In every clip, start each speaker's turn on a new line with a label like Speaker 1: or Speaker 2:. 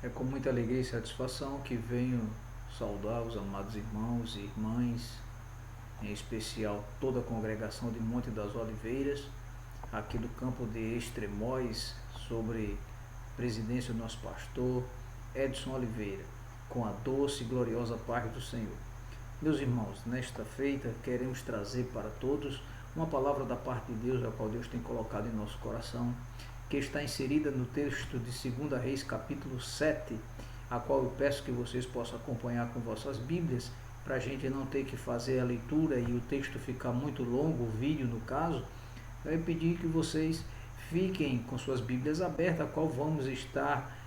Speaker 1: É com muita alegria e satisfação que venho saudar os amados irmãos e irmãs, em especial toda a congregação de Monte das Oliveiras, aqui do campo de Extremóis, sobre presidência do nosso pastor Edson Oliveira, com a doce e gloriosa paz do Senhor. Meus irmãos, nesta feita queremos trazer para todos uma palavra da parte de Deus, a qual Deus tem colocado em nosso coração, que está inserida no texto de 2 Reis, capítulo 7, a qual eu peço que vocês possam acompanhar com vossas Bíblias, para a gente não ter que fazer a leitura e o texto ficar muito longo, o vídeo no caso. Eu pedi que vocês fiquem com suas Bíblias abertas, a qual vamos estar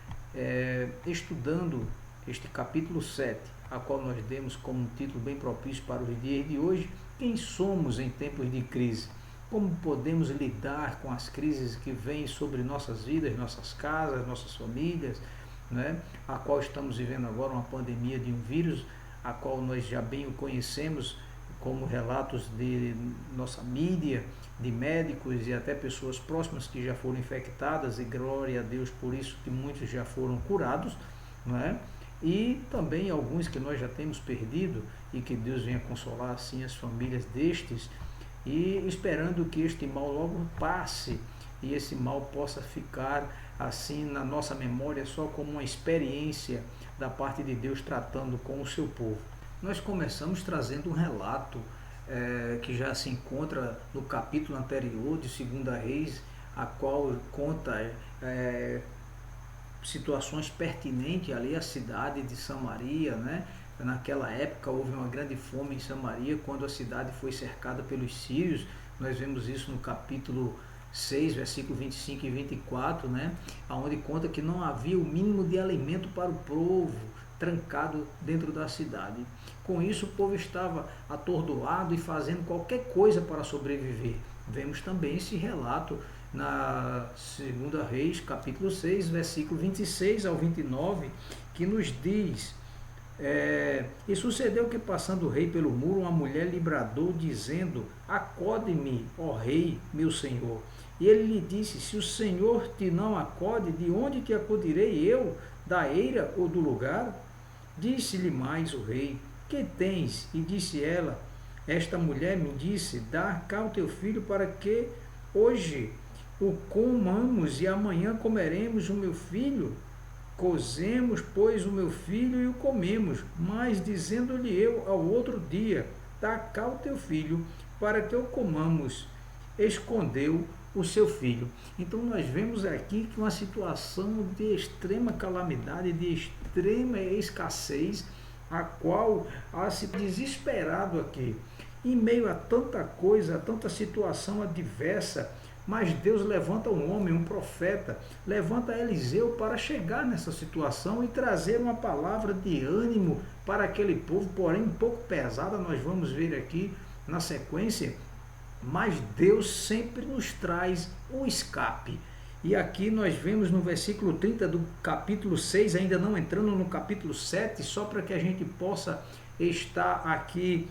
Speaker 1: estudando este capítulo 7, a qual nós demos como um título bem propício para os dias de hoje: quem somos em tempos de crise? Como podemos lidar com as crises que vêm sobre nossas vidas, nossas casas, nossas famílias, né? A qual estamos vivendo agora uma pandemia de um vírus, a qual nós já bem o conhecemos como relatos de nossa mídia, de médicos e até pessoas próximas que já foram infectadas, e glória a Deus por isso, que muitos já foram curados, não é? E também alguns que nós já temos perdido, e que Deus venha consolar assim as famílias destes, e esperando que este mal logo passe e esse mal possa ficar assim na nossa memória só como uma experiência da parte de Deus tratando com o seu povo. Nós começamos trazendo um relato que já se encontra no capítulo anterior de 2 Reis, a qual conta situações pertinentes ali à cidade de Samaria, né? Naquela época houve uma grande fome em Samaria, quando a cidade foi cercada pelos sírios. Nós vemos isso no capítulo 6, versículo 25 e 24, né? Onde conta que não havia o mínimo de alimento para o povo, trancado dentro da cidade. Com isso, o povo estava atordoado e fazendo qualquer coisa para sobreviver. Vemos também esse relato na 2 Reis, capítulo 6, versículo 26 ao 29, que nos diz: e sucedeu que, passando o rei pelo muro, uma mulher lhe bradou, dizendo: acode-me, ó rei, meu senhor. E ele lhe disse: se o Senhor te não acode, de onde te acudirei eu? Da eira ou do lugar? Disse-lhe mais o rei: que tens? E disse ela: esta mulher me disse: dá cá o teu filho, para que hoje o comamos e amanhã comeremos o meu filho. Cozemos, pois, o meu filho e o comemos. Mas dizendo-lhe eu ao outro dia: dá cá o teu filho, para que o comamos, escondeu o seu filho. Então nós vemos aqui que uma situação de extrema calamidade, de extrema escassez, a qual há se desesperado aqui. Em meio a tanta coisa, a tanta situação adversa, mas Deus levanta um homem, um profeta, levanta Eliseu para chegar nessa situação e trazer uma palavra de ânimo para aquele povo, porém um pouco pesada, nós vamos ver aqui na sequência, mas Deus sempre nos traz um escape. E aqui nós vemos no versículo 30 do capítulo 6, ainda não entrando no capítulo 7, só para que a gente possa estar aqui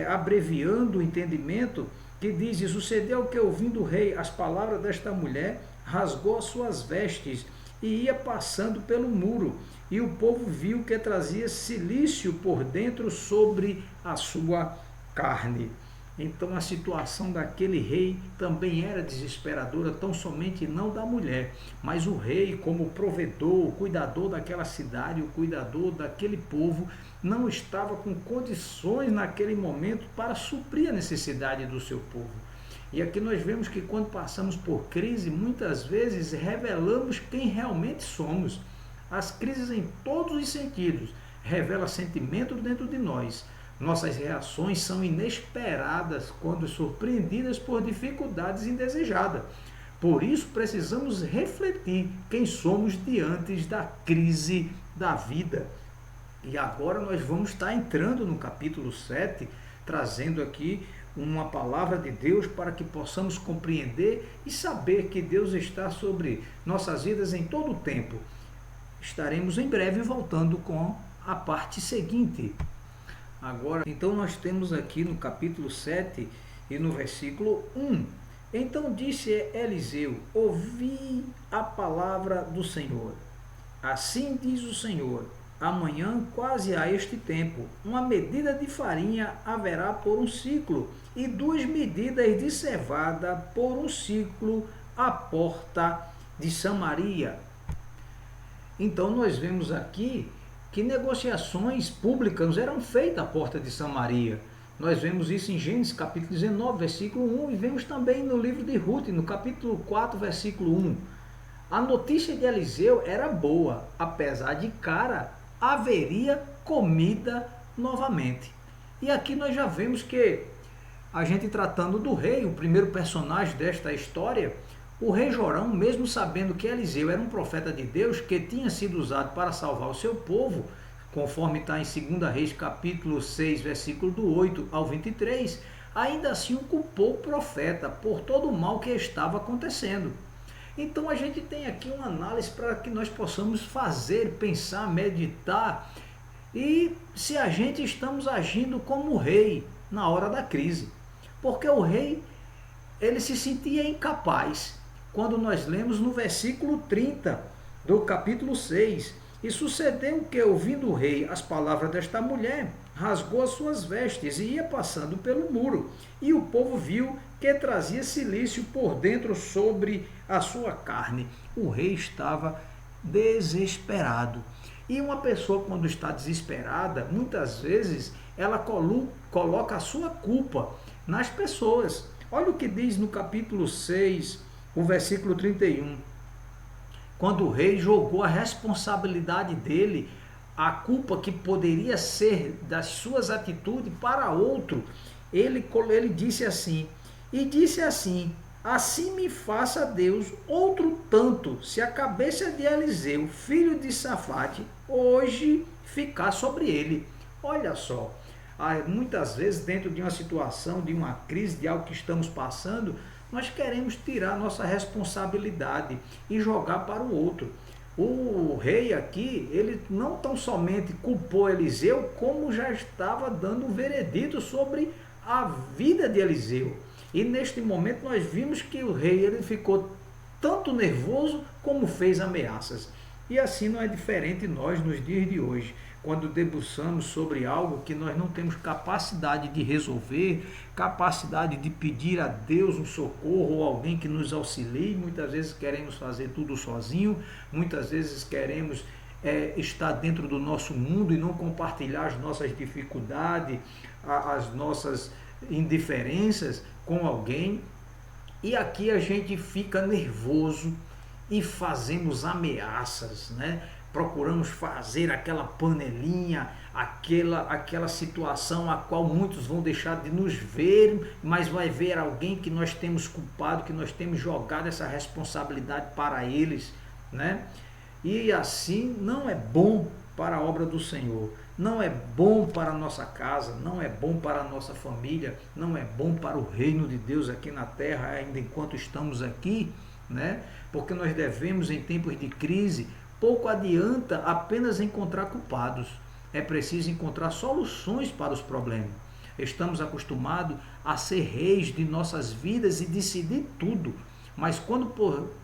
Speaker 1: abreviando o entendimento, que diz: e sucedeu que, ouvindo o rei as palavras desta mulher, rasgou as suas vestes e ia passando pelo muro, e o povo viu que trazia cilício por dentro sobre a sua carne. Então a situação daquele rei também era desesperadora, tão somente não da mulher, mas o rei, como provedor, o cuidador daquela cidade, o cuidador daquele povo, não estava com condições naquele momento para suprir a necessidade do seu povo. E aqui nós vemos que quando passamos por crise, muitas vezes revelamos quem realmente somos. As crises em todos os sentidos revelam sentimento dentro de nós. Nossas reações são inesperadas quando surpreendidas por dificuldades indesejadas. Por isso precisamos refletir quem somos diante da crise da vida. E agora nós vamos estar entrando no capítulo 7, trazendo aqui uma palavra de Deus para que possamos compreender e saber que Deus está sobre nossas vidas em todo o tempo. Estaremos em breve voltando com a parte seguinte. Agora, então nós temos aqui no capítulo 7 e no versículo 1: então disse Eliseu: ouvi a palavra do Senhor. Assim diz o Senhor: amanhã, quase a este tempo, uma medida de farinha haverá por um ciclo, e 2 medidas de cevada por um ciclo à porta de Samaria. Então nós vemos aqui que negociações públicas eram feitas à porta de Samaria. Nós vemos isso em Gênesis capítulo 19, versículo 1, e vemos também no livro de Ruth, no capítulo 4, versículo 1. A notícia de Eliseu era boa, apesar de cara, haveria comida novamente. E aqui nós já vemos que a gente tratando do rei, o primeiro personagem desta história, o rei Jorão, mesmo sabendo que Eliseu era um profeta de Deus, que tinha sido usado para salvar o seu povo, conforme está em 2 Reis capítulo 6, versículo do 8 ao 23, ainda assim o culpou o profeta por todo o mal que estava acontecendo. Então a gente tem aqui uma análise para que nós possamos fazer, pensar, meditar e se a gente estamos agindo como rei na hora da crise. Porque o rei, ele se sentia incapaz. Quando nós lemos no versículo 30 do capítulo 6, e sucedeu que, ouvindo o rei as palavras desta mulher, rasgou as suas vestes e ia passando pelo muro. E o povo viu que trazia cilício por dentro sobre a sua carne. O rei estava desesperado. E uma pessoa, quando está desesperada, muitas vezes ela coloca a sua culpa nas pessoas. Olha o que diz no capítulo 6, o versículo 31. Quando o rei jogou a responsabilidade dele, a culpa que poderia ser das suas atitudes para outro, ele disse assim, assim me faça Deus outro tanto, se a cabeça de Eliseu, filho de Safate, hoje ficar sobre ele. Olha só, muitas vezes dentro de uma situação, de uma crise, de algo que estamos passando, nós queremos tirar nossa responsabilidade e jogar para o outro. O rei aqui, ele não tão somente culpou Eliseu, como já estava dando um veredito sobre a vida de Eliseu. E neste momento nós vimos que o rei ele ficou tanto nervoso como fez ameaças. E assim não é diferente nós nos dias de hoje, quando debruçamos sobre algo que nós não temos capacidade de resolver, capacidade de pedir a Deus um socorro ou alguém que nos auxilie. Muitas vezes queremos fazer tudo sozinho, muitas vezes queremos estar dentro do nosso mundo e não compartilhar as nossas dificuldades, as nossas indiferenças com alguém. E aqui a gente fica nervoso e fazemos ameaças, né? Procuramos fazer aquela panelinha, aquela situação a qual muitos vão deixar de nos ver, mas vai ver alguém que nós temos culpado, que nós temos jogado essa responsabilidade para eles, né? E assim não é bom para a obra do Senhor, não é bom para a nossa casa, não é bom para a nossa família, não é bom para o reino de Deus aqui na terra, ainda enquanto estamos aqui, né? Porque nós devemos, em tempos de crise, pouco adianta apenas encontrar culpados, é preciso encontrar soluções para os problemas. Estamos acostumados a ser reis de nossas vidas e decidir tudo, mas quando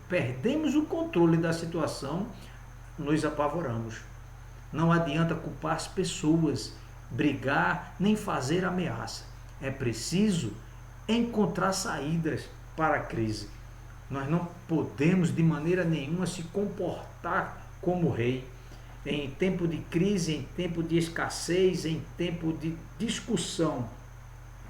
Speaker 1: perdemos o controle da situação, nos apavoramos. Não adianta culpar as pessoas, brigar, nem fazer ameaça. É preciso encontrar saídas para a crise. Nós não podemos de maneira nenhuma se comportar como rei. Em tempo de crise, em tempo de escassez, em tempo de discussão,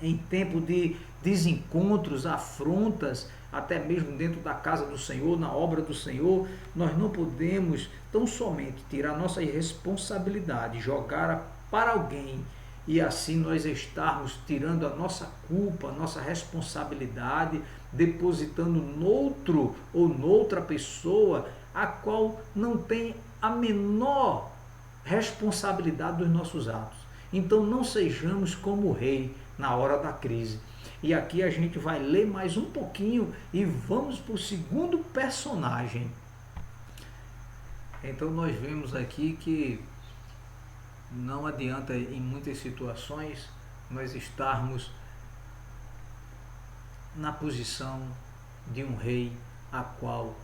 Speaker 1: em tempo de desencontros, afrontas, até mesmo dentro da casa do Senhor, na obra do Senhor, nós não podemos tão somente tirar nossa responsabilidade, jogar para alguém e assim nós estarmos tirando a nossa culpa, a nossa responsabilidade, depositando noutro ou noutra pessoa a qual não tem a menor responsabilidade dos nossos atos. Então não sejamos como o rei na hora da crise. E aqui a gente vai ler mais um pouquinho e vamos para o segundo personagem. Então nós vemos aqui que não adianta em muitas situações nós estarmos na posição de um rei a qual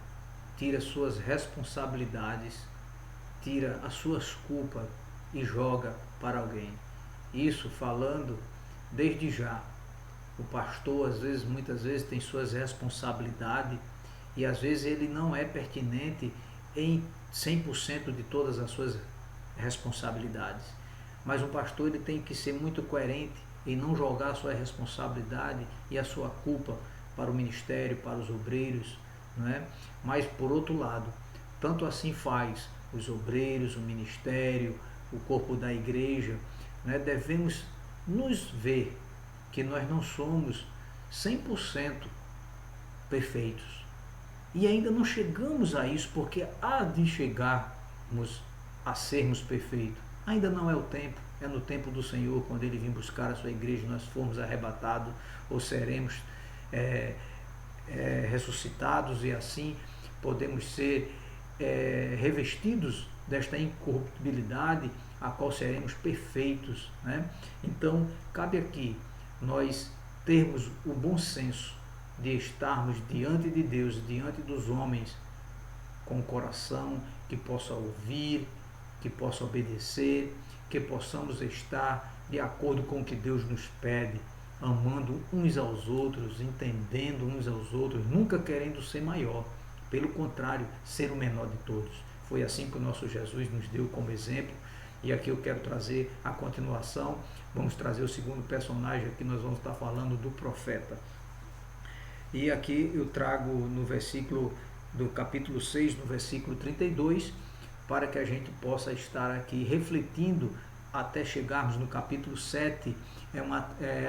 Speaker 1: tira suas responsabilidades tira as suas culpas e joga para alguém. Isso falando desde já. O pastor, muitas vezes, tem suas responsabilidades e às vezes ele não é pertinente em 100% de todas as suas responsabilidades. Mas o pastor ele tem que ser muito coerente em não jogar a sua responsabilidade e a sua culpa para o ministério, para os obreiros, não é? Mas, por outro lado, tanto assim faz os obreiros, o ministério, o corpo da igreja, né? Devemos nos ver que nós não somos 100% perfeitos. E ainda não chegamos a isso, porque há de chegarmos a sermos perfeitos. Ainda não é o tempo, é no tempo do Senhor, quando Ele vir buscar a sua igreja, nós formos arrebatados ou seremos ressuscitados e assim podemos ser revestidos desta incorruptibilidade, a qual seremos perfeitos, né? Então, cabe aqui nós termos o bom senso de estarmos diante de Deus, diante dos homens, com o coração que possa ouvir, que possa obedecer, que possamos estar de acordo com o que Deus nos pede, amando uns aos outros, entendendo uns aos outros, nunca querendo ser maior, pelo contrário, ser o menor de todos. Foi assim que o nosso Jesus nos deu como exemplo, e aqui eu quero trazer a continuação. Vamos trazer o segundo personagem, aqui nós vamos estar falando do profeta. E aqui eu trago no versículo do capítulo 6, no versículo 32, para que a gente possa estar aqui refletindo até chegarmos no capítulo 7,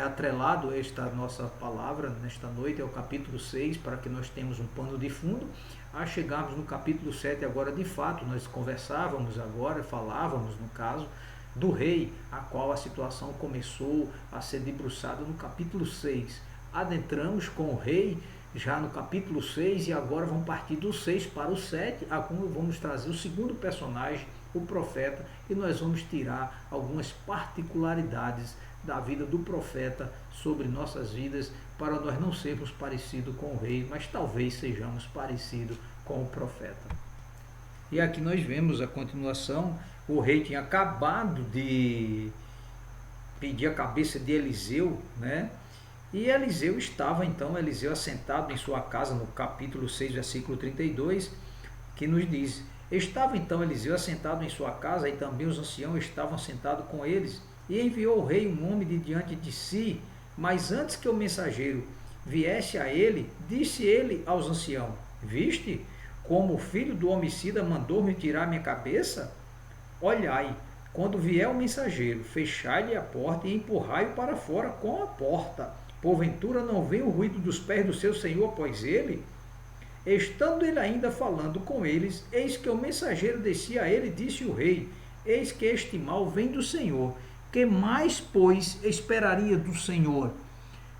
Speaker 1: atrelado esta nossa palavra nesta noite, é o capítulo 6, para que nós tenhamos um pano de fundo, a chegarmos no capítulo 7 agora de fato, nós conversávamos agora, falávamos no caso, do rei, a qual a situação começou a ser debruçada no capítulo 6. Adentramos com o rei já no capítulo 6 e agora vamos partir do 6 para o 7, a como vamos trazer o segundo personagem, o profeta, e nós vamos tirar algumas particularidades da vida do profeta sobre nossas vidas, para nós não sermos parecidos com o rei, mas talvez sejamos parecidos com o profeta. E aqui nós vemos a continuação. O rei tinha acabado de pedir a cabeça de Eliseu, né? E Eliseu estava então, assentado em sua casa, no capítulo 6, versículo 32, que nos diz: estava então Eliseu assentado em sua casa, e também os anciãos estavam sentados com eles, e enviou o rei um homem de diante de si, mas antes que o mensageiro viesse a ele, disse ele aos anciãos: viste como o filho do homicida mandou-me tirar minha cabeça? Olhai, quando vier o mensageiro, fechai-lhe a porta e empurrai-o para fora com a porta. Porventura não vem o ruído dos pés do seu senhor após ele? Estando ele ainda falando com eles, eis que o mensageiro descia a ele e disse o rei: eis que este mal vem do Senhor. Que mais, pois, esperaria do Senhor?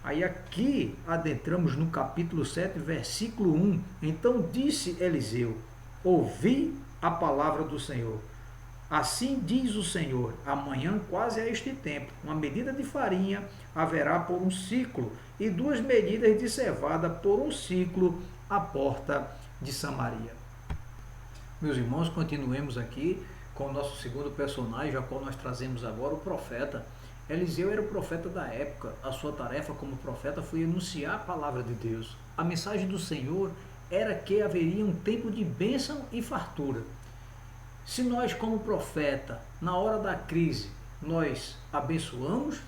Speaker 1: Aí aqui adentramos no capítulo 7, versículo 1. Então disse Eliseu: ouvi a palavra do Senhor. Assim diz o Senhor: amanhã, quase a este tempo, uma medida de farinha haverá por um ciclo, e 2 medidas de cevada por um ciclo à porta de Samaria. Meus irmãos, continuemos aqui com o nosso segundo personagem, a qual nós trazemos agora, o profeta. Eliseu era o profeta da época. A sua tarefa como profeta foi anunciar a palavra de Deus. A mensagem do Senhor era que haveria um tempo de bênção e fartura. Se nós, como profeta, na hora da crise, nós abençoamos,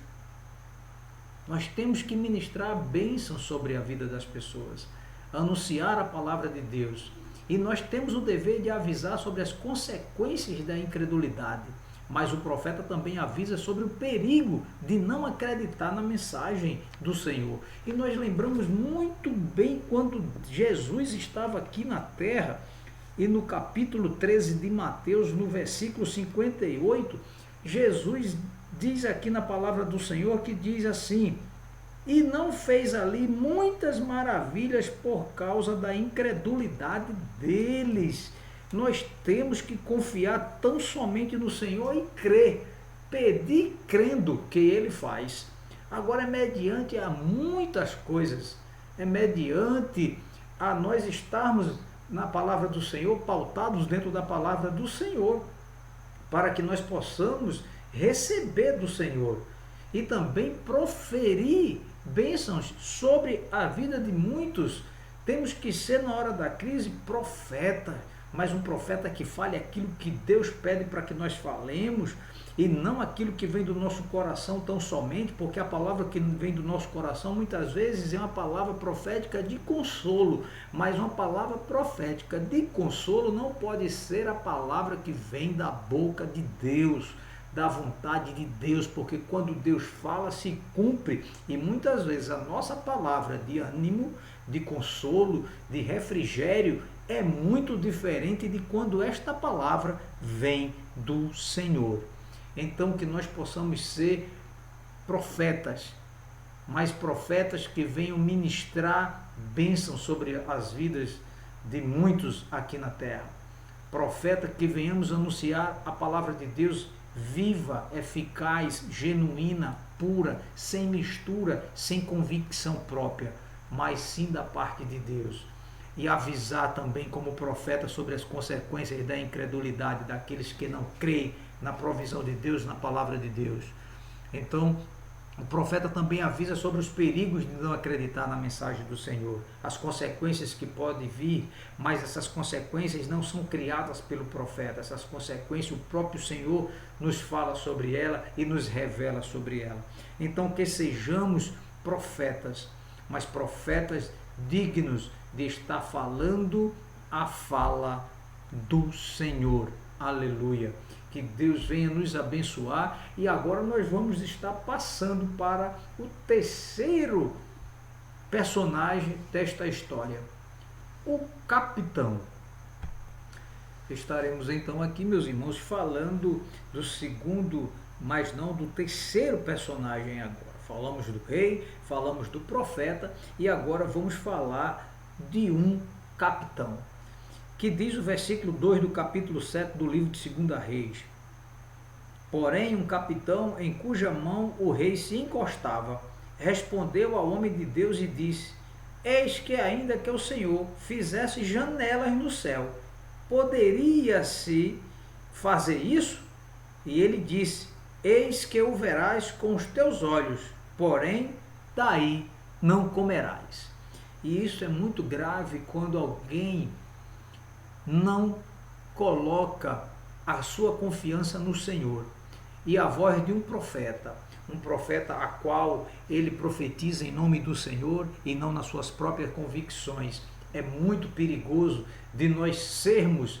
Speaker 1: nós temos que ministrar a bênção sobre a vida das pessoas, anunciar a palavra de Deus. E nós temos o dever de avisar sobre as consequências da incredulidade. Mas o profeta também avisa sobre o perigo de não acreditar na mensagem do Senhor. E nós lembramos muito bem quando Jesus estava aqui na terra, e no capítulo 13 de Mateus, no versículo 58, Jesus diz aqui na palavra do Senhor, que diz assim: e não fez ali muitas maravilhas por causa da incredulidade deles. Nós temos que confiar tão somente no Senhor e crer, pedir crendo que Ele faz. Agora é mediante a muitas coisas, é mediante a nós estarmos na palavra do Senhor, pautados dentro da palavra do Senhor. para que nós possamos receber do Senhor e também proferir bênçãos sobre a vida de muitos. Temos que ser, na hora da crise, profeta, mas um profeta que fale aquilo que Deus pede para que nós falemos, e não aquilo que vem do nosso coração tão somente, porque a palavra que vem do nosso coração muitas vezes é uma palavra profética de consolo, mas uma palavra profética de consolo não pode ser a palavra que vem da boca de Deus, da vontade de Deus, porque quando Deus fala, se cumpre, e muitas vezes a nossa palavra de ânimo, de consolo, de refrigério, é muito diferente de quando esta palavra vem do Senhor. Então, que nós possamos ser profetas, mas profetas que venham ministrar bênção sobre as vidas de muitos aqui na terra. Profeta que venhamos anunciar a palavra de Deus viva, eficaz, genuína, pura, sem mistura, sem convicção própria, mas sim da parte de Deus. E avisar também como profeta sobre as consequências da incredulidade daqueles que não creem na provisão de Deus, na palavra de Deus. Então, o profeta também avisa sobre os perigos de não acreditar na mensagem do Senhor, as consequências que podem vir, mas essas consequências não são criadas pelo profeta, essas consequências o próprio Senhor nos fala sobre ela e nos revela sobre ela. Então, que sejamos profetas, mas profetas dignos de estar falando a fala do Senhor. Aleluia. Que Deus venha nos abençoar. E agora nós vamos estar passando para o terceiro personagem desta história, o capitão. Estaremos então aqui, meus irmãos, falando do segundo, mas não do terceiro personagem agora. Falamos do rei, falamos do profeta e agora vamos falar de um capitão. Que diz o versículo 2 do capítulo 7 do livro de 2 Reis. Porém, um capitão em cuja mão o rei se encostava, respondeu ao homem de Deus e disse: eis que ainda que o Senhor fizesse janelas no céu, poderia-se fazer isso? E ele disse: eis que o verás com os teus olhos, porém daí não comerás. E isso é muito grave quando alguém não coloca a sua confiança no Senhor. E a voz de um profeta a qual ele profetiza em nome do Senhor e não nas suas próprias convicções, é muito perigoso de nós sermos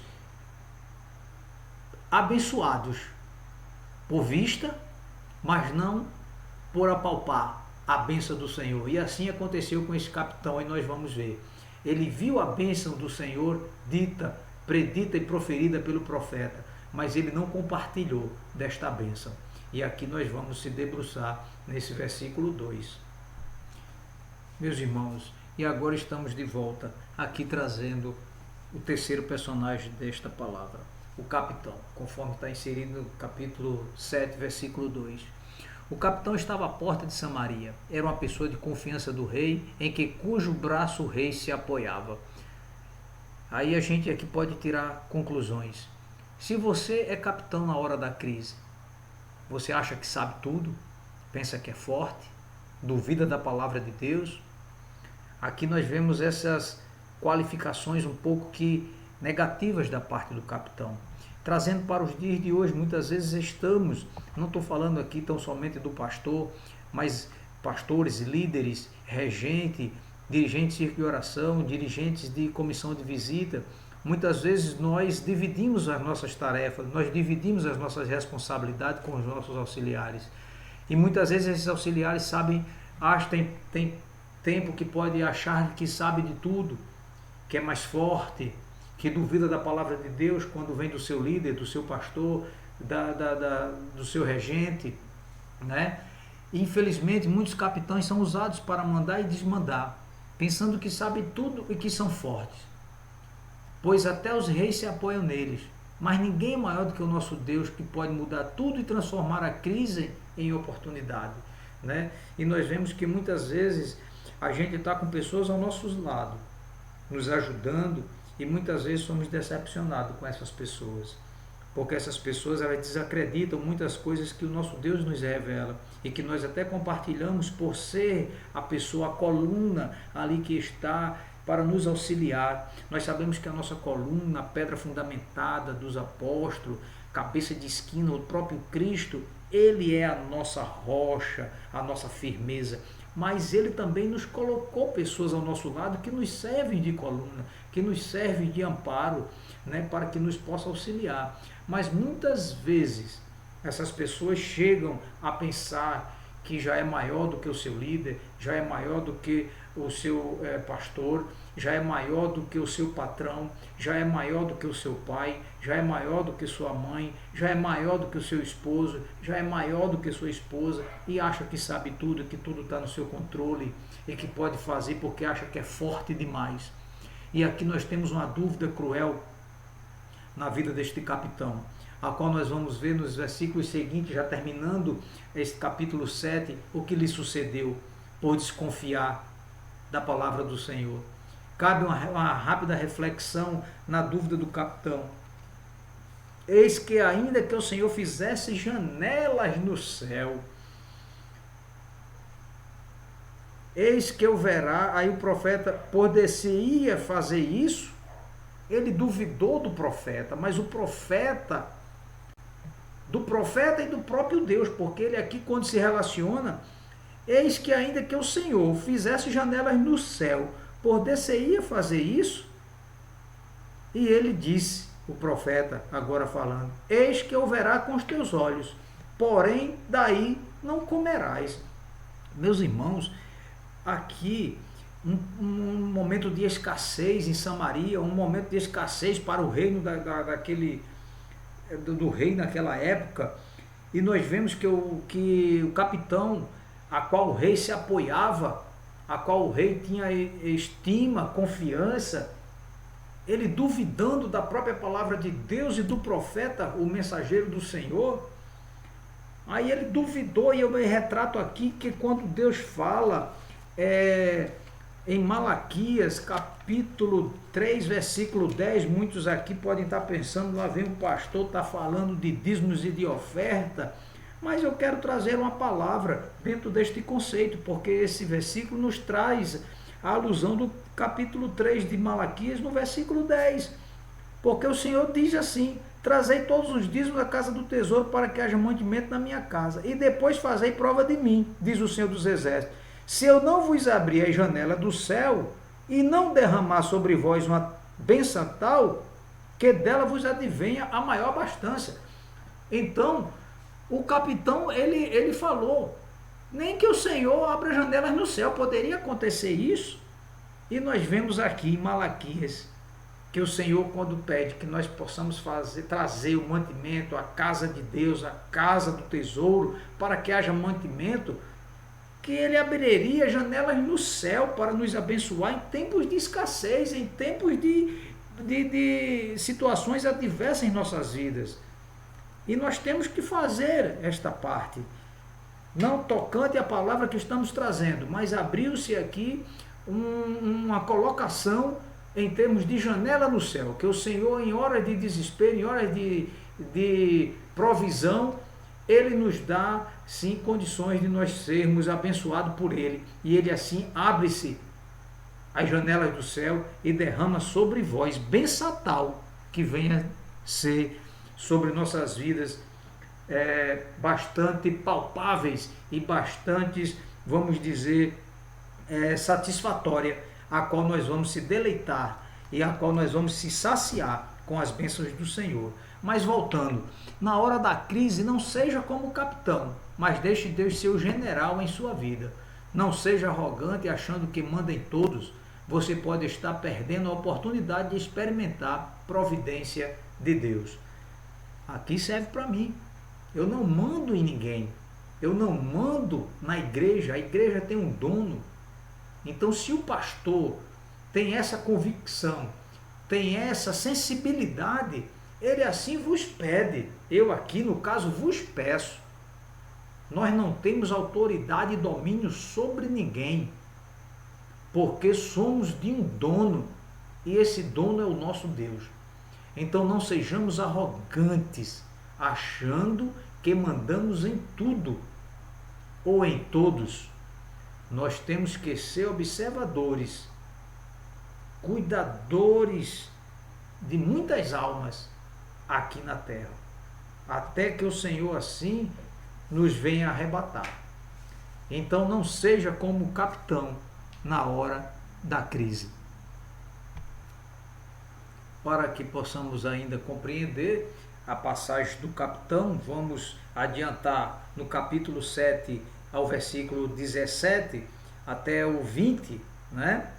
Speaker 1: abençoados por vista, mas não por apalpar a bênção do Senhor. E assim aconteceu com esse capitão, e nós vamos ver. Ele viu a bênção do Senhor dita, predita e proferida pelo profeta, mas ele não compartilhou desta bênção. E aqui nós vamos se debruçar nesse versículo 2. Meus irmãos, e agora estamos de volta aqui trazendo o terceiro personagem desta palavra, o capitão, conforme está inserido no capítulo 7, versículo 2. O capitão estava à porta de Samaria. Era uma pessoa de confiança do rei, cujo braço o rei se apoiava. Aí a gente aqui pode tirar conclusões. Se você é capitão na hora da crise, você acha que sabe tudo? Pensa que é forte? Duvida da palavra de Deus? Aqui nós vemos essas qualificações um pouco que negativas da parte do capitão. Trazendo para os dias de hoje, muitas vezes estamos, não estou falando aqui tão somente do pastor, mas pastores, líderes, regente, dirigentes de círculo de oração, dirigentes de comissão de visita. Muitas vezes nós dividimos as nossas tarefas, nós dividimos as nossas responsabilidades com os nossos auxiliares. E muitas vezes esses auxiliares tem tempo que pode achar que sabe de tudo, que é mais forte, que duvida da palavra de Deus quando vem do seu líder, do seu pastor, do seu regente, né? E, infelizmente, muitos capitães são usados para mandar e desmandar, pensando que sabem tudo e que são fortes. Pois até os reis se apoiam neles, mas ninguém é maior do que o nosso Deus, que pode mudar tudo e transformar a crise em oportunidade, né? E nós vemos que muitas vezes a gente está com pessoas ao nosso lado, nos ajudando, e muitas vezes somos decepcionados com essas pessoas, porque essas pessoas elas desacreditam muitas coisas que o nosso Deus nos revela e que nós até compartilhamos por ser a pessoa, a coluna ali que está para nos auxiliar. Nós sabemos que a nossa coluna, a pedra fundamentada dos apóstolos, cabeça de esquina, o próprio Cristo, ele é a nossa rocha, a nossa firmeza. Mas ele também nos colocou pessoas ao nosso lado que nos servem de coluna, que nos servem de amparo, né, para que nos possa auxiliar. Mas muitas vezes essas pessoas chegam a pensar que já é maior do que o seu líder, já é maior do que o seu pastor, já é maior do que o seu patrão, já é maior do que o seu pai, já é maior do que sua mãe, já é maior do que o seu esposo, já é maior do que sua esposa, e acha que sabe tudo, que tudo está no seu controle e que pode fazer porque acha que é forte demais. E aqui nós temos uma dúvida cruel na vida deste capitão, a qual nós vamos ver nos versículos seguintes, já terminando este capítulo 7, o que lhe sucedeu por desconfiar da palavra do Senhor. Cabe uma rápida reflexão na dúvida do capitão. Eis que ainda que o Senhor fizesse janelas no céu, eis que eu verá, aí o profeta poder-se-ia fazer isso, ele duvidou do profeta, mas o profeta, do profeta e do próprio Deus, porque ele aqui quando se relaciona, eis que ainda que o Senhor fizesse janelas no céu, poder-se-ia fazer isso? E ele disse, o profeta agora falando, eis que eu verá com os teus olhos, porém daí não comerás. Meus irmãos, aqui um momento de escassez em Samaria, um momento de escassez para o reino do rei naquela época, e nós vemos que o capitão a qual o rei se apoiava, a qual o rei tinha estima, confiança, ele duvidando da própria palavra de Deus e do profeta, o mensageiro do Senhor, aí ele duvidou, e eu me retrato aqui que quando Deus fala em Malaquias, capítulo 3, versículo 10, muitos aqui podem estar pensando, lá vem o pastor, está falando de dízimos e de oferta, mas eu quero trazer uma palavra dentro deste conceito, porque esse versículo nos traz a alusão do capítulo 3 de Malaquias, no versículo 10, porque o Senhor diz assim, trazei todos os dízimos da casa do tesouro para que haja mantimento na minha casa, e depois fazei prova de mim, diz o Senhor dos Exércitos, se eu não vos abrir a janela do céu, e não derramar sobre vós uma bênção tal, que dela vos advenha a maior abastança. Então, o capitão, ele falou, nem que o Senhor abra janelas no céu, poderia acontecer isso? E nós vemos aqui em Malaquias, que o Senhor, quando pede que nós possamos trazer o mantimento, a casa de Deus, a casa do tesouro, para que haja mantimento, que ele abriria janelas no céu para nos abençoar em tempos de escassez, em tempos de situações adversas em nossas vidas. E nós temos que fazer esta parte, não tocante à palavra que estamos trazendo, mas abriu-se aqui uma colocação em termos de janela no céu, que o Senhor, em horas de desespero, em horas de provisão, ele nos dá, sim, condições de nós sermos abençoados por ele. E ele assim abre-se as janelas do céu e derrama sobre vós bênção tal que venha ser sobre nossas vidas bastante palpáveis e bastante, vamos dizer, satisfatória, a qual nós vamos se deleitar e a qual nós vamos se saciar com as bênçãos do Senhor. Mas voltando, na hora da crise, não seja como o capitão, mas deixe Deus ser o general em sua vida. Não seja arrogante achando que manda em todos. Você pode estar perdendo a oportunidade de experimentar providência de Deus. Aqui serve para mim. Eu não mando em ninguém. Eu não mando na igreja. A igreja tem um dono. Então, se o pastor tem essa convicção, tem essa sensibilidade, ele assim vos pede. Eu aqui, no caso, vos peço. Nós não temos autoridade e domínio sobre ninguém, porque somos de um dono, e esse dono é o nosso Deus. Então não sejamos arrogantes, achando que mandamos em tudo ou em todos. Nós temos que ser observadores, cuidadores de muitas almas aqui na terra, até que o Senhor assim nos venha arrebatar. Então não seja como o capitão na hora da crise. Para que possamos ainda compreender a passagem do capitão, vamos adiantar no capítulo 7 ao versículo 17 até o 20, né?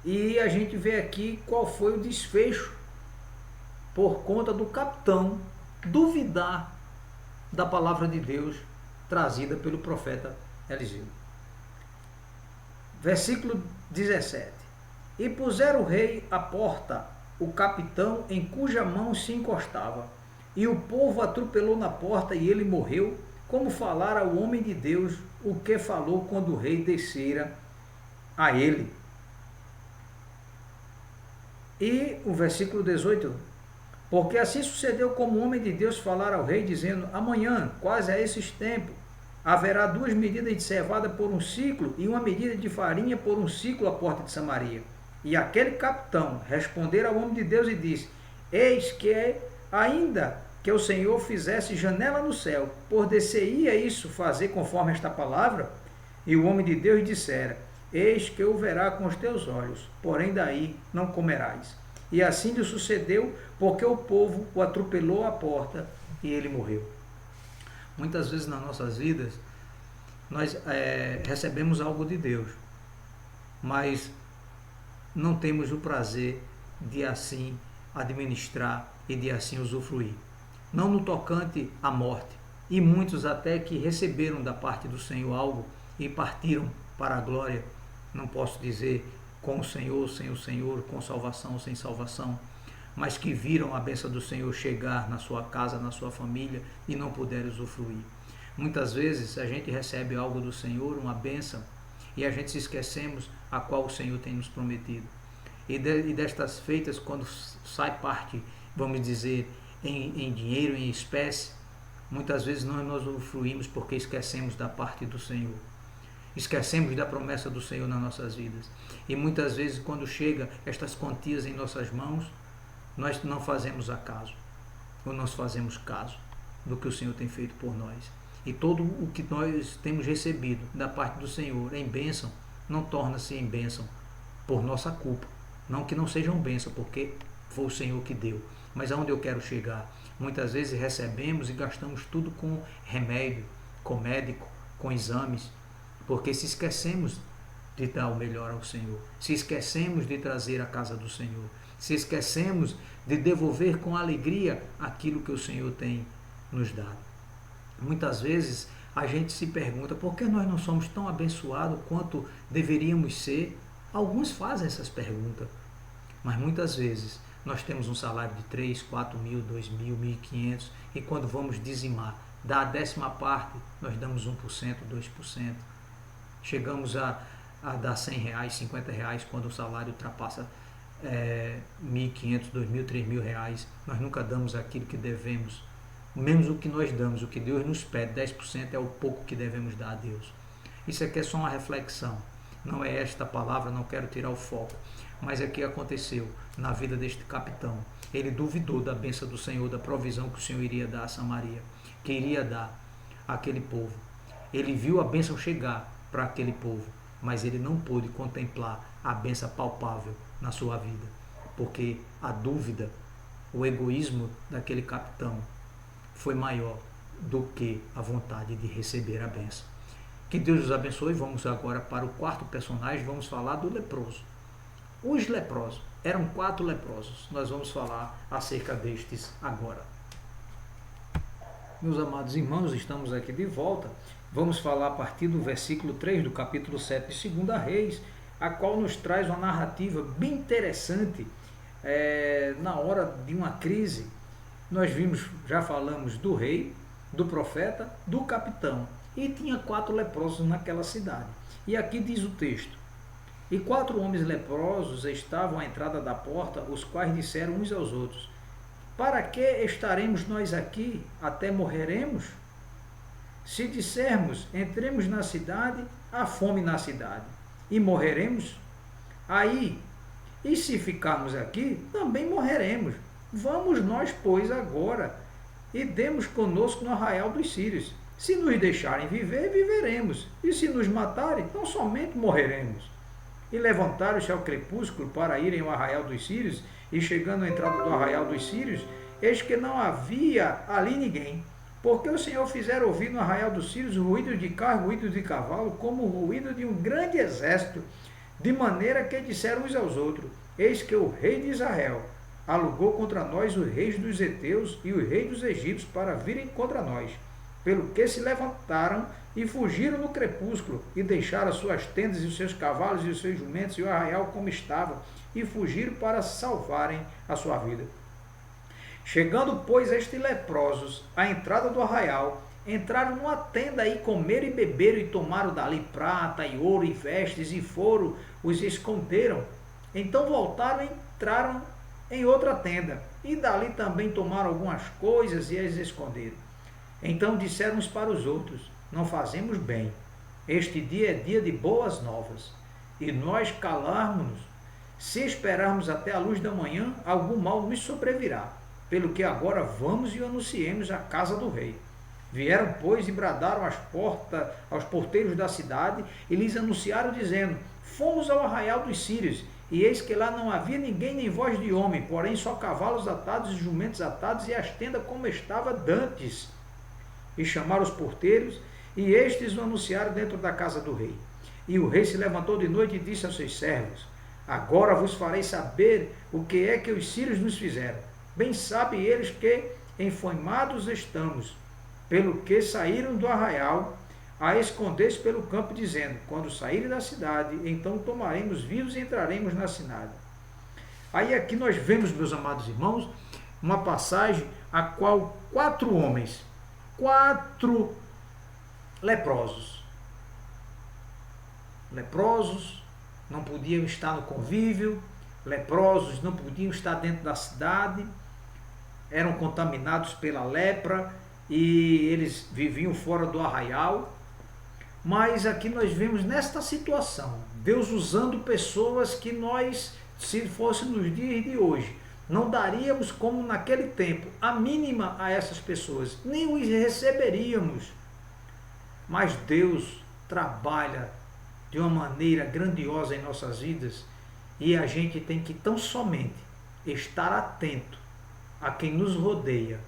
Speaker 1: E a gente vê aqui qual foi o desfecho por conta do capitão duvidar da palavra de Deus trazida pelo profeta Eliseu. Versículo 17. E puseram o rei à porta o capitão em cuja mão se encostava, e o povo atropelou na porta e ele morreu, como falara o homem de Deus, o que falou quando o rei descera a ele. E o versículo 18, porque assim sucedeu como o homem de Deus falara ao rei, dizendo, amanhã, quase a esses tempos, haverá 2 medidas de cevada por um ciclo e 1 medida de farinha por um ciclo à porta de Samaria. E aquele capitão respondera ao homem de Deus e disse, eis que ainda que o Senhor fizesse janela no céu, por-se-ia isso fazer conforme esta palavra? E o homem de Deus dissera, eis que o verá com os teus olhos, porém daí não comerás. E assim lhe sucedeu, porque o povo o atropelou à porta e ele morreu. Muitas vezes nas nossas vidas, nós recebemos algo de Deus, mas não temos o prazer de assim administrar e de assim usufruir. Não no tocante à morte. E muitos até que receberam da parte do Senhor algo e partiram para a glória, não posso dizer com o Senhor, sem o Senhor, com salvação ou sem salvação, mas que viram a bênção do Senhor chegar na sua casa, na sua família e não puderam usufruir. Muitas vezes a gente recebe algo do Senhor, uma bênção, e a gente se esquecemos a qual o Senhor tem nos prometido. E destas feitas, quando sai parte, vamos dizer, em dinheiro, em espécie, muitas vezes nós usufruímos porque esquecemos da parte do Senhor. Esquecemos da promessa do Senhor nas nossas vidas. E muitas vezes, quando chega estas quantias em nossas mãos, nós não fazemos acaso, ou nós fazemos caso do que o Senhor tem feito por nós. E todo o que nós temos recebido da parte do Senhor em bênção, não torna-se em bênção por nossa culpa. Não que não sejam bênção, porque foi o Senhor que deu. Mas aonde eu quero chegar? Muitas vezes recebemos e gastamos tudo com remédio, com médico, com exames, porque se esquecemos de dar o melhor ao Senhor, se esquecemos de trazer a casa do Senhor, se esquecemos de devolver com alegria aquilo que o Senhor tem nos dado. Muitas vezes a gente se pergunta por que nós não somos tão abençoados quanto deveríamos ser. Alguns fazem essas perguntas, mas muitas vezes nós temos um salário de 3, 4 mil, 2 mil, 1.500 e quando vamos dizimar, dar a 10ª parte, nós damos 1%, 2%. Chegamos a dar R$100, R$50 quando o salário ultrapassa 1.500, 2.000, 3.000 reais. Nós nunca damos aquilo que devemos, menos o que nós damos, o que Deus nos pede, 10% é o pouco que devemos dar a Deus. Isso aqui é só uma reflexão, não é esta palavra, não quero tirar o foco, mas é que aconteceu na vida deste capitão. Ele duvidou da bênção do Senhor, da provisão que o Senhor iria dar a Samaria, que iria dar àquele povo. Ele viu a bênção chegar para aquele povo, mas ele não pôde contemplar a bênção palpável na sua vida, porque a dúvida, o egoísmo daquele capitão foi maior do que a vontade de receber a bênção. Que Deus os abençoe. Vamos agora para o 4º personagem, vamos falar do leproso. Os leprosos, eram 4 leprosos, nós vamos falar acerca destes agora. Meus amados irmãos, estamos aqui de volta, vamos falar a partir do versículo 3 do capítulo 7 de 2 Reis, a qual nos traz uma narrativa bem interessante. Na hora de uma crise, nós vimos, já falamos do rei, do profeta, do capitão, e tinha 4 leprosos naquela cidade. E aqui diz o texto, e 4 homens leprosos estavam à entrada da porta, os quais disseram uns aos outros, Para que estaremos nós aqui até morreremos? Se dissermos, entremos na cidade, há fome na cidade, e morreremos? Aí, e se ficarmos aqui, também morreremos. Vamos nós, pois, agora, e demos conosco no arraial dos sírios. Se nos deixarem viver, viveremos, e se nos matarem, não somente morreremos. E levantaram-se ao crepúsculo para irem ao arraial dos sírios, e chegando à entrada do arraial dos sírios, eis que não havia ali ninguém, porque o Senhor fizera ouvir no arraial dos sírios o ruído de carro, o ruído de cavalo, como o ruído de um grande exército, de maneira que disseram uns aos outros, eis que o rei de Israel alugou contra nós os reis dos heteus e os reis dos egípcios para virem contra nós, pelo que se levantaram e fugiram no crepúsculo, e deixaram as suas tendas e os seus cavalos e os seus jumentos e o arraial como estava, e fugiram para salvarem a sua vida. Chegando, pois, estes leprosos à entrada do arraial, entraram numa tenda e comeram e beberam e tomaram dali prata e ouro e vestes e foram, os esconderam. Então voltaram e entraram em outra tenda e dali também tomaram algumas coisas e as esconderam. Então disseram uns para os outros, não fazemos bem, este dia é dia de boas novas, e nós calarmos-nos, se esperarmos até a luz da manhã, algum mal nos sobrevirá, pelo que agora vamos e anunciemos a casa do rei. Vieram, pois, e bradaram aos porteiros da cidade, e lhes anunciaram, dizendo, fomos ao arraial dos sírios, e eis que lá não havia ninguém nem voz de homem, porém só cavalos atados e jumentos atados, e as tendas como estava dantes. E chamaram os porteiros, e estes o anunciaram dentro da casa do rei. E o rei se levantou de noite e disse aos seus servos, agora vos farei saber o que é que os sírios nos fizeram. Bem sabem eles que enfoimados estamos, pelo que saíram do arraial a esconder-se pelo campo, dizendo, quando saírem da cidade, então tomaremos vivos e entraremos na cidade. Aí aqui nós vemos, meus amados irmãos, uma passagem a qual 4 homens, 4 leprosos, não podiam estar no convívio, leprosos não podiam estar dentro da cidade, eram contaminados pela lepra e eles viviam fora do arraial. Mas aqui nós vemos nesta situação, Deus usando pessoas que nós, se fosse nos dias de hoje, não daríamos como naquele tempo a mínima a essas pessoas, nem os receberíamos. Mas Deus trabalha de uma maneira grandiosa em nossas vidas e a gente tem que tão somente estar atento a quem nos rodeia,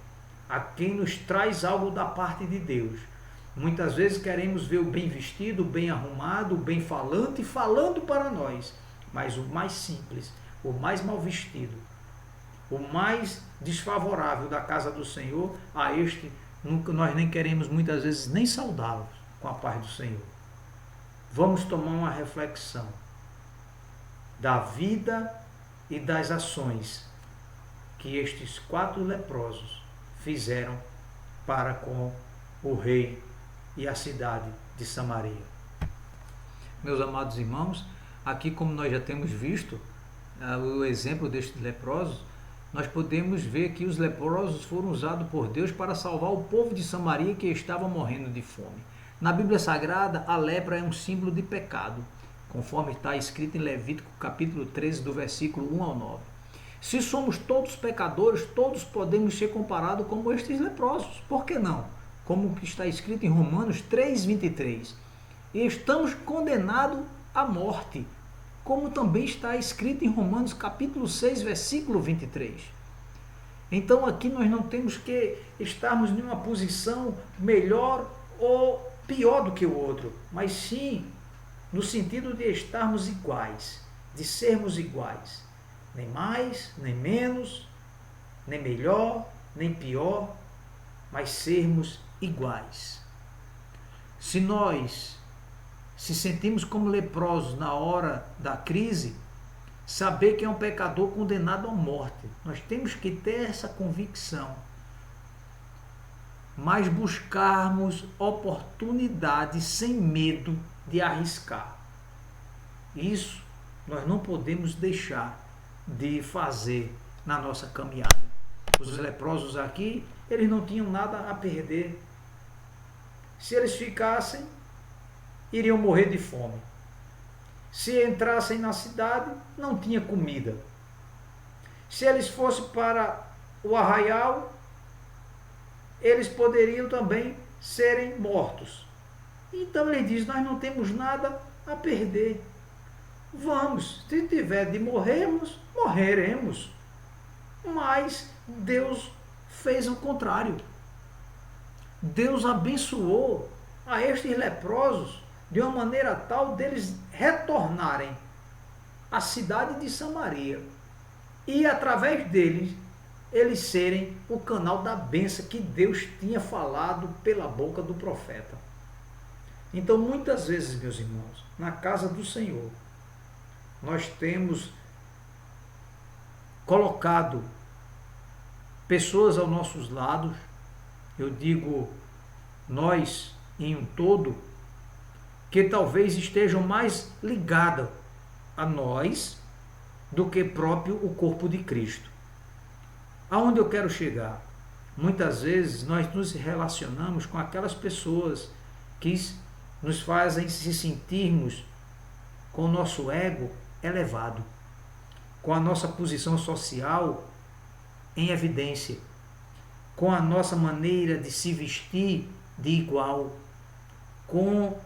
Speaker 1: a quem nos traz algo da parte de Deus. Muitas vezes queremos ver o bem vestido, o bem arrumado, o bem falante, falando para nós. Mas o mais simples, o mais mal vestido, o mais desfavorável da casa do Senhor, a este nós nem queremos muitas vezes nem saudá-los com a paz do Senhor. Vamos tomar uma reflexão da vida e das ações que estes 4 leprosos fizeram para com o rei e a cidade de Samaria. Meus amados irmãos, aqui como nós já temos visto o exemplo destes leprosos, nós podemos ver que os leprosos foram usados por Deus para salvar o povo de Samaria que estava morrendo de fome. Na Bíblia Sagrada, a lepra é um símbolo de pecado, conforme está escrito em Levítico capítulo 13, do versículo 1 ao 9. Se somos todos pecadores, todos podemos ser comparados como estes leprosos. Por que não? Como está escrito em Romanos 3:23. E estamos condenados à morte, como também está escrito em Romanos capítulo 6, versículo 23. Então aqui nós não temos que estarmos em uma posição melhor ou pior do que o outro, mas sim no sentido de estarmos iguais, de sermos iguais, nem mais, nem menos, nem melhor, nem pior, mas sermos iguais. Se nós se sentimos como leprosos na hora da crise, saber que é um pecador condenado à morte, nós temos que ter essa convicção, mas buscarmos oportunidades sem medo de arriscar. Isso nós não podemos deixar de fazer na nossa caminhada. Os leprosos aqui, eles não tinham nada a perder. Se eles ficassem, iriam morrer de fome. Se entrassem na cidade, não tinha comida. Se eles fossem para o arraial, eles poderiam também serem mortos. Então ele diz, nós não temos nada a perder. Vamos, se tiver de morrermos, morreremos. Mas Deus fez o contrário. Deus abençoou a estes leprosos de uma maneira tal deles retornarem à cidade de Samaria e através deles eles serem o canal da bênção que Deus tinha falado pela boca do profeta. Então muitas vezes, meus irmãos, na casa do Senhor nós temos colocado pessoas aos nossos lados, eu digo nós em um todo, que talvez estejam mais ligadas a nós do que próprio o corpo de Cristo. Aonde eu quero chegar? Muitas vezes nós nos relacionamos com aquelas pessoas que nos fazem se sentirmos com o nosso ego elevado, com a nossa posição social em evidência, com a nossa maneira de se vestir de igual, com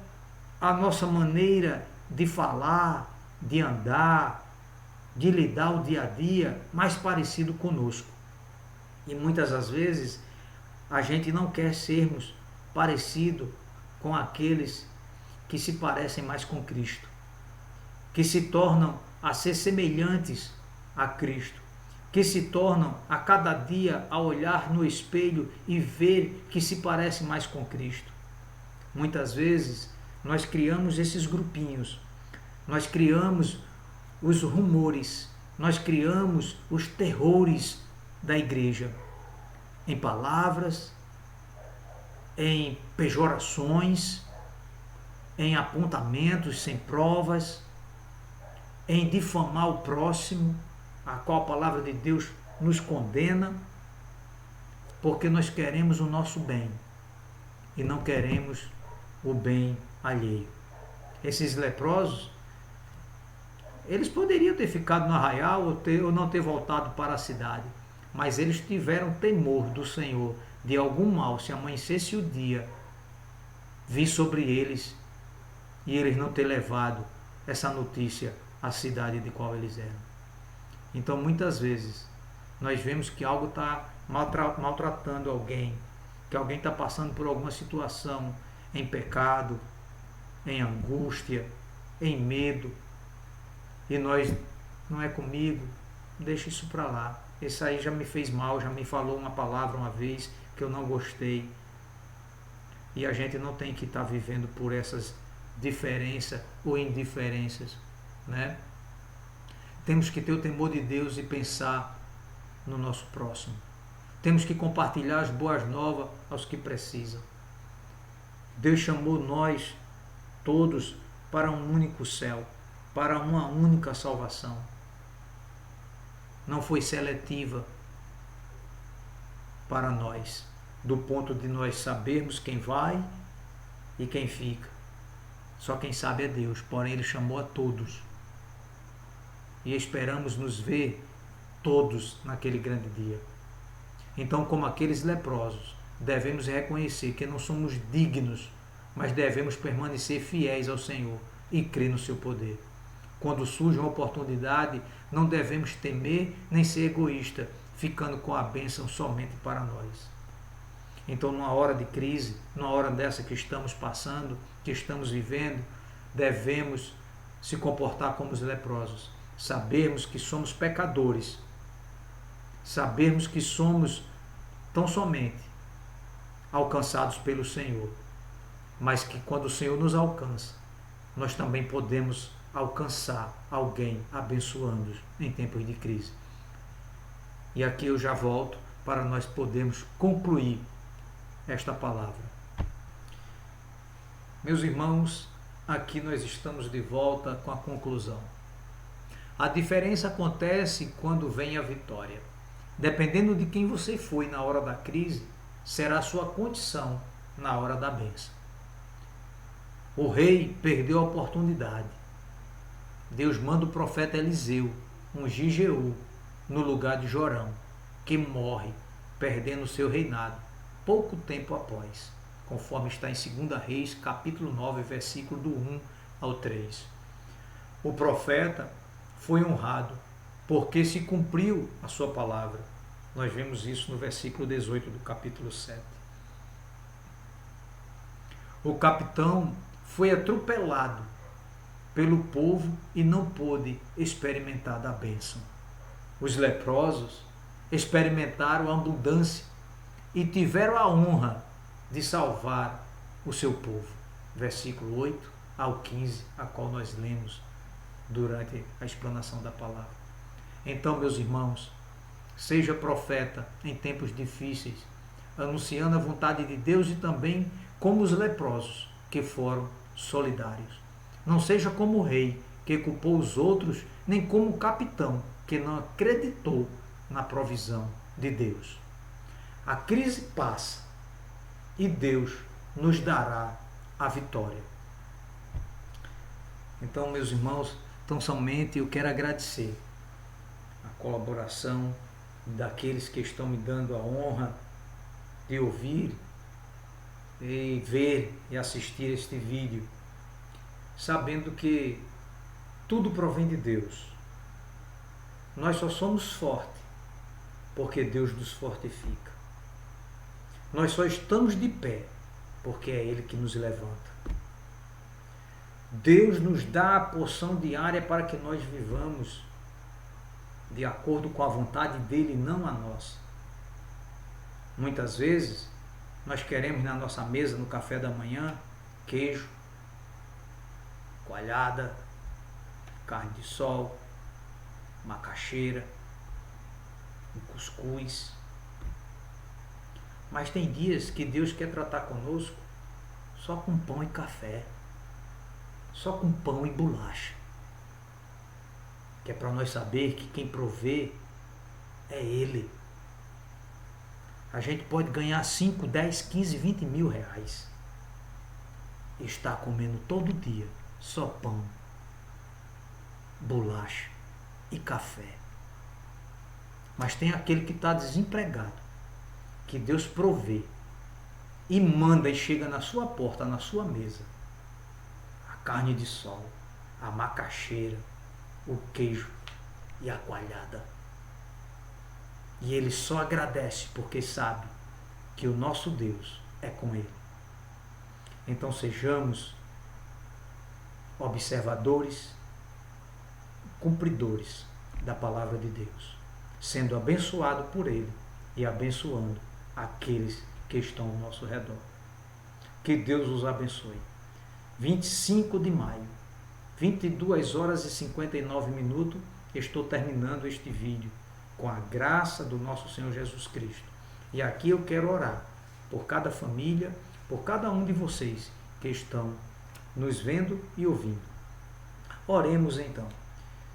Speaker 1: a nossa maneira de falar, de andar, de lidar o dia a dia mais parecido conosco. E muitas das vezes a gente não quer sermos parecido com aqueles que se parecem mais com Cristo, que se tornam a ser semelhantes a Cristo, que se tornam a cada dia a olhar no espelho e ver que se parece mais com Cristo. Muitas vezes nós criamos esses grupinhos, nós criamos os rumores, nós criamos os terrores da igreja, em palavras, em pejorações, em apontamentos sem provas, em difamar o próximo, a qual a palavra de Deus nos condena, porque nós queremos o nosso bem e não queremos o bem alheio. Esses leprosos, eles poderiam ter ficado no arraial ou não ter voltado para a cidade, mas eles tiveram temor do Senhor, de algum mal, se amanhecesse o dia, vir sobre eles e eles não ter levado essa notícia à cidade de qual eles eram. Então muitas vezes nós vemos que algo está maltratando alguém, que alguém está passando por alguma situação em pecado, em angústia, em medo, e nós, não é comigo, deixa isso para lá, esse aí já me fez mal, já me falou uma palavra uma vez que eu não gostei. E a gente não tem que estar vivendo por essas diferenças ou indiferenças, né? Temos que ter o temor de Deus e pensar no nosso próximo. Temos que compartilhar as boas novas aos que precisam. Deus chamou nós todos para um único céu, para uma única salvação. Não foi seletiva para nós, do ponto de nós sabermos quem vai e quem fica. Só quem sabe é Deus, porém Ele chamou a todos. E esperamos nos ver todos naquele grande dia. Então, como aqueles leprosos, devemos reconhecer que não somos dignos, mas devemos permanecer fiéis ao Senhor e crer no seu poder. Quando surge uma oportunidade, não devemos temer nem ser egoísta, ficando com a bênção somente para nós. Então, numa hora de crise, numa hora dessa que estamos passando, que estamos vivendo, devemos se comportar como os leprosos. Sabermos que somos pecadores, sabermos que somos tão somente alcançados pelo Senhor, mas que quando o Senhor nos alcança, nós também podemos alcançar alguém abençoando-os em tempos de crise. E aqui eu já volto para nós podermos concluir esta palavra. Meus irmãos, aqui nós estamos de volta com a conclusão. A diferença acontece quando vem a vitória. dependendo de quem você foi na hora da crise, será a sua condição na hora da bênção. O rei perdeu a oportunidade. Deus manda o profeta Eliseu ungir Jeú no lugar de Jorão, que morre, perdendo o seu reinado, pouco tempo após, conforme está em 2 Reis, capítulo 9, versículo do 1 ao 3. O profeta foi honrado, porque se cumpriu a sua palavra. Nós vemos isso no versículo 18 do capítulo 7. O capitão foi atropelado pelo povo e não pôde experimentar da bênção. Os leprosos experimentaram a abundância e tiveram a honra de salvar o seu povo. Versículo 8 ao 15, a qual nós lemos durante a explanação da palavra. Então, meus irmãos, seja profeta em tempos difíceis, anunciando a vontade de Deus e também como os leprosos que foram solidários. Não seja como o rei que culpou os outros, nem como o capitão que não acreditou na provisão de Deus. A crise passa e Deus nos dará a vitória. Então, meus irmãos, tão somente eu quero agradecer a colaboração daqueles que estão me dando a honra de ouvir e ver e assistir este vídeo, sabendo que tudo provém de Deus. Nós só somos fortes porque Deus nos fortifica. Nós só estamos de pé porque é Ele que nos levanta. Deus nos dá a porção diária para que nós vivamos de acordo com a vontade dEle e não a nossa. Muitas vezes nós queremos na nossa mesa, no café da manhã, queijo, coalhada, carne de sol, macaxeira, um cuscuz. Mas tem dias que Deus quer tratar conosco só com pão e café, só com pão e bolacha. Que é para nós saber que quem provê é Ele. A gente pode ganhar 5, 10, 15, 20 mil reais e estar comendo todo dia só pão, bolacha e café. Mas tem aquele que está desempregado, que Deus provê e manda e chega na sua porta, na sua mesa, a carne de sol, a macaxeira, o queijo e a coalhada. E ele só agradece porque sabe que o nosso Deus é com ele. Então sejamos observadores, cumpridores da palavra de Deus, sendo abençoado por ele e abençoando aqueles que estão ao nosso redor. Que Deus os abençoe. 25 de maio, 22 horas e 59 minutos, estou terminando este vídeo com a graça do nosso Senhor Jesus Cristo. E aqui eu quero orar por cada família, por cada um de vocês que estão nos vendo e ouvindo. Oremos então.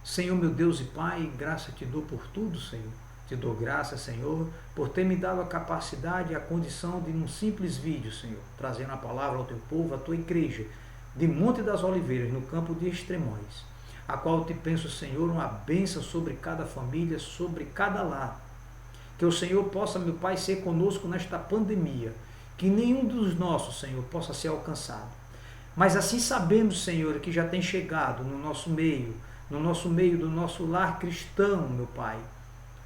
Speaker 1: Senhor, meu Deus e Pai, graça te dou por tudo, Senhor. Te dou graça, Senhor, por ter me dado a capacidade e a condição de, num simples vídeo, Senhor, trazendo a palavra ao teu povo, à tua igreja, de Monte das Oliveiras, no campo de Extremóis, a qual eu te penso, Senhor, uma bênção sobre cada família, sobre cada lar. Que o Senhor possa, meu Pai, ser conosco nesta pandemia, que nenhum dos nossos, Senhor, possa ser alcançado. Mas assim sabemos, Senhor, que já tem chegado no nosso meio do nosso lar cristão, meu Pai,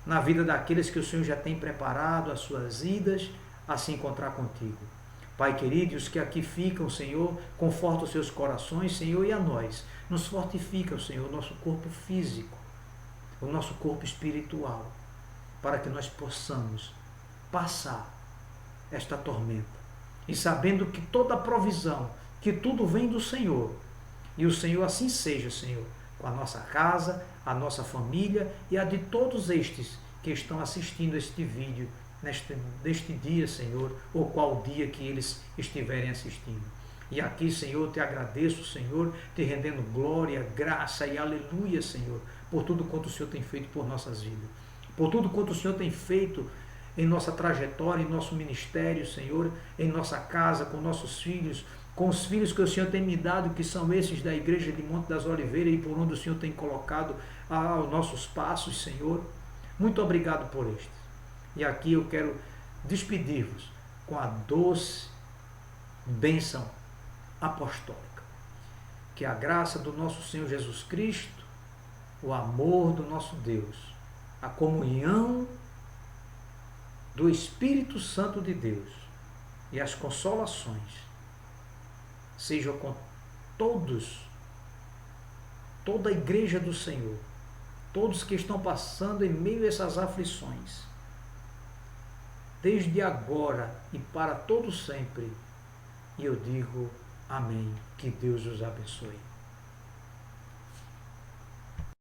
Speaker 1: na vida daqueles que o Senhor já tem preparado as suas idas a se encontrar contigo. Pai querido, os que aqui ficam, Senhor, conforta os seus corações, Senhor, e a nós. Nos fortifica, Senhor, o nosso corpo físico, o nosso corpo espiritual, para que nós possamos passar esta tormenta. E sabendo que toda a provisão, que tudo vem do Senhor. E o Senhor assim seja, Senhor, com a nossa casa, a nossa família e a de todos estes que estão assistindo este vídeo neste dia, Senhor, ou qual dia que eles estiverem assistindo. E aqui, Senhor, te agradeço, Senhor, te rendendo glória, graça e aleluia, Senhor, por tudo quanto o Senhor tem feito por nossas vidas. por tudo quanto o Senhor tem feito em nossa trajetória, em nosso ministério, Senhor, em nossa casa, com nossos filhos, com os filhos que o Senhor tem me dado, que são esses da igreja de Monte das Oliveiras e por onde o Senhor tem colocado aos nossos passos, Senhor. Muito obrigado por estes. E aqui eu quero despedir-vos com a doce bênção apostólica. Que a graça do nosso Senhor Jesus Cristo, o amor do nosso Deus, a comunhão do Espírito Santo de Deus e as consolações sejam com todos, toda a igreja do Senhor, todos que estão passando em meio a essas aflições, desde agora e para todo sempre. E eu digo amém. Que Deus os abençoe.